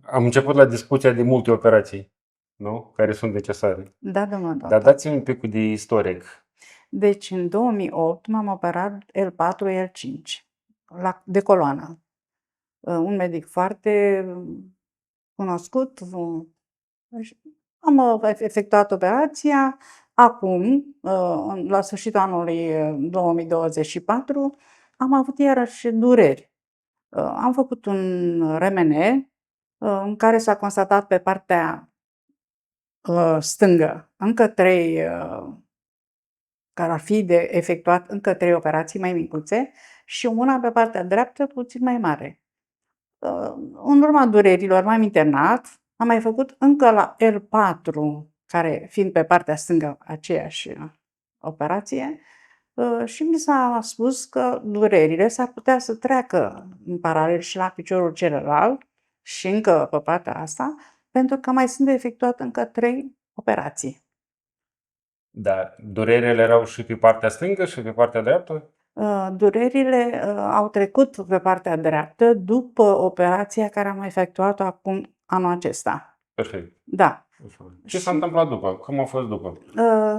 Am început la discuția de multe operații, nu? Care sunt necesare. Da, domnul Dar doctor. dați-mi un pic de istoric. Deci în 2008 m-am operat L4, L5 de coloană. Un medic foarte cunoscut. Am efectuat operația. Acum, la sfârșitul anului 2024, am avut iarăși dureri. Am făcut un RMN în care s-a constatat pe partea stângă încă 3, care ar fi de efectuat încă 3 operații mai micuțe și una pe partea dreaptă puțin mai mare. În urma durerilor m-am internat, am mai făcut încă la L4, care fiind pe partea stângă aceeași operație, și mi s-a spus că durerile s-ar putea să treacă în paralel și la piciorul celălalt și încă pe partea asta, pentru că mai sunt de efectuat încă 3 operații. Da, durerile erau și pe partea stângă și pe partea dreaptă? Durerile au trecut pe partea dreaptă după operația care am efectuat-o acum anul acesta. Perfect. Da. Ce s-a întâmplat după? Cum a fost după?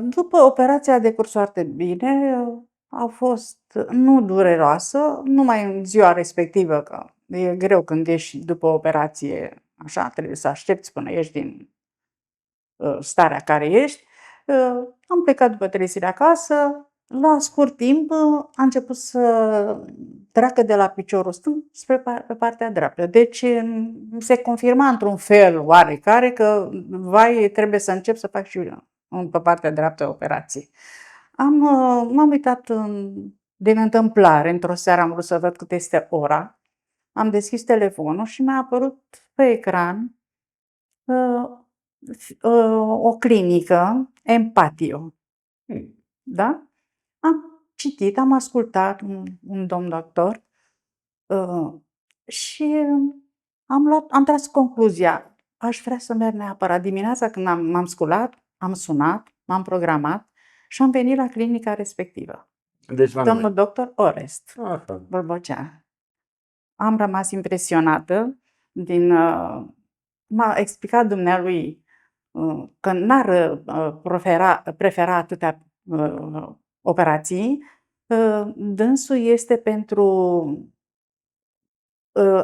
După operația a decurs foarte bine, a fost nu dureroasă, numai în ziua respectivă, că e greu când ești după operație, așa, trebuie să aștepți până ieși din starea care ești. Am plecat după 3 zile acasă, la scurt timp a început să treacă de la piciorul stâng pe partea dreaptă. Deci se confirma într-un fel oarecare că, vai, trebuie să încep să fac și pe partea dreaptă operații. M-am uitat din întâmplare, într-o seară am vrut să văd cât este ora, am deschis telefonul și mi-a apărut pe ecran o clinică, Empatio, da? Am citit, am ascultat un domn doctor și am tras concluzia, aș vrea să merg neapărat. Dimineața când m-am sculat, am sunat, m-am programat și am venit la clinica respectivă. Deci la Domnul noi. doctor Orest, Așa. Bărbocea. Am rămas impresionată m-a explicat dumnealui că n-ar prefera atâtea operații. Dânsul este pentru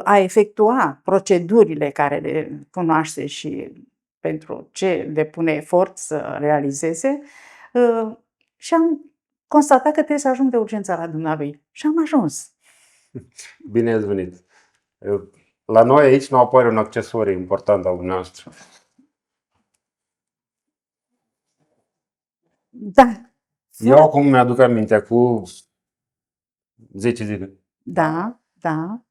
a efectua procedurile care le cunoaște și pentru ce depune efort să realizeze, și am constatat că trebuie să ajung de urgență la dumnealui. Și am ajuns. Bine ați venit. La noi aici nu apare un accesoriu important al dumneavoastră. Da. Eu acum mi-aduc aminte, cu 10 zile. Da, da.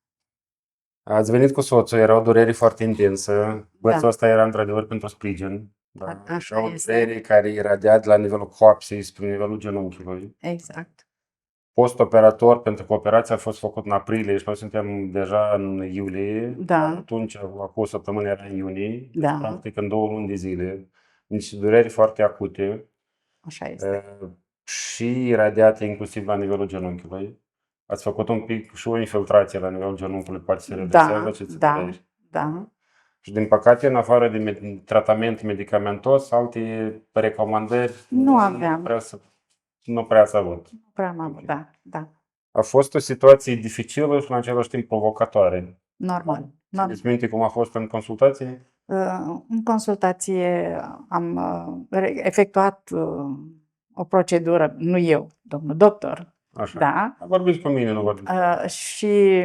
Ați venit cu soțul, era o durere foarte intensă. Bățul Da. ăsta era într-adevăr pentru sprijin. Da. Așa o este. durere care iradia de la nivelul coapsei spre nivelul genunchiului. Exact. Post-operator, pentru că operația a fost făcută în aprilie și noi suntem deja în iulie. Da. Atunci, acum o săptămână era în iunie. Da. Practic în 2 luni de zile. Niște dureri foarte acute. Așa este. Și iradiate inclusiv la nivelul genunchiului. Ați făcut un pic și o infiltrație la nivelul genunchiului, poate se redresează Da, aceste da, dureri. da. Și din păcate, în afară de tratament medicamentos, alte recomandări Nu aveam. nu prea ați avut. Nu prea am avut, da, da. A fost o situație dificilă și în același timp provocatoare. Normal. Țineți minte cum a fost în consultație? În consultație am efectuat o procedură, nu eu, domnul doctor, Așa. da. Vorbiți cu mine, nu vorbiți. Și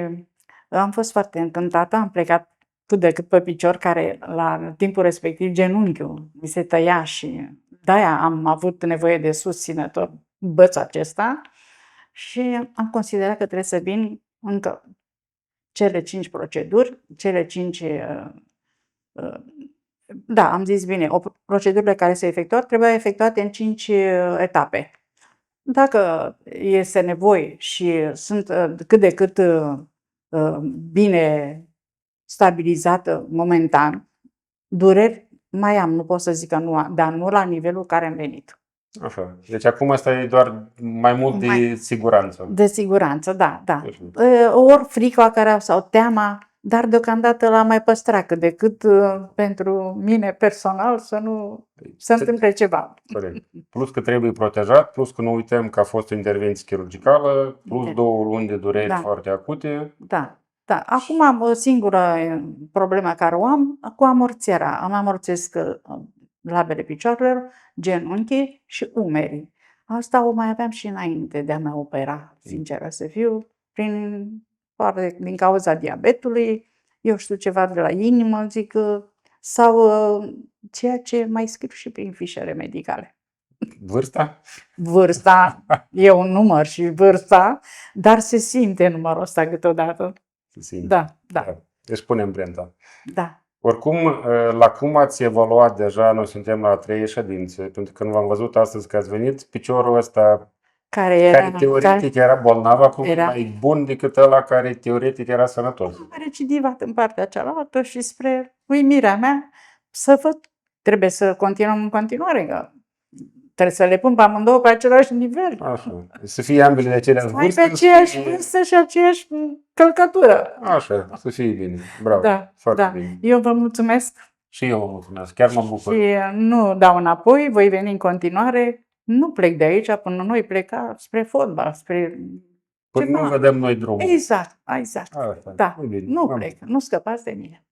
am fost foarte încântată, am plecat cât de cât pe picior, care la timpul respectiv genunchiul mi se tăia și de-aia am avut nevoie de susținător bățul acesta și am considerat că trebuie să vin încă cele 5 proceduri, cele 5 da, am zis bine, procedurile care se efectuat trebuiau efectuate în 5 etape. Dacă este nevoie și sunt cât de cât bine stabilizată momentan, dureri mai am, nu pot să zic că nu, dar nu la nivelul care am venit. Așa. Deci acum asta e doar mai mult de siguranță. De siguranță, da, da. Ori frica care sau teama dar deocamdată l-am mai păstrat cât de cât pentru mine personal să nu se întâmple ceva. Corect. Plus că trebuie protejat, plus că nu uităm că a fost o intervenție chirurgicală, plus Da. 2 luni de dureri Da. foarte acute. Da, da. Acum am o singură problemă care o am cu amorțirea. Am amorțesc labele picioarelor, genunchii și umerii. Asta o mai aveam și înainte de a mă opera, sinceră să fiu, din cauza diabetului, eu știu ceva de la inimă, zic, sau ceea ce mai scriu și prin fișele medicale. Vârsta? Vârsta, e un număr și vârsta, dar se simte numărul ăsta câteodată. Se simte. Da. Deci punem Brenta. Da. Oricum, la cum ați evaluat deja, noi suntem la a 3-a ședință, pentru că nu v-am văzut astăzi că ați venit, piciorul ăsta care teoretic era bolnav, acum e mai bun decât ăla care teoretic era sănătos. A recidivat în partea cealaltă și spre uimirea mea să văd, trebuie să continuăm în continuare, că trebuie să le pun pe amândouă pe același nivel. Așa. Să fie ambele de aceleași vârste. Pe aceeași vârstă și aceeași călcătură. Așa, să fie bine. Bravo. Da, foarte da. bine. Eu vă mulțumesc. Și eu vă mulțumesc. Chiar mă bucur. Și nu dau înapoi, voi veni în continuare. Nu plec de aici până noi pleca spre fotbal, spre Până ceva. nu vedem noi drumul. Exact. Asta. Da, Bine. nu plec, nu scăpați de mine.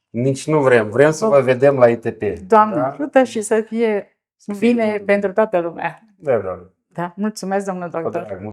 Nici nu vrem. Vrem să vă vedem la ITP. Doamne Da? ajută și să fie bine pentru toată lumea. Da. Da, mulțumesc, domnul Cu doctor. drag.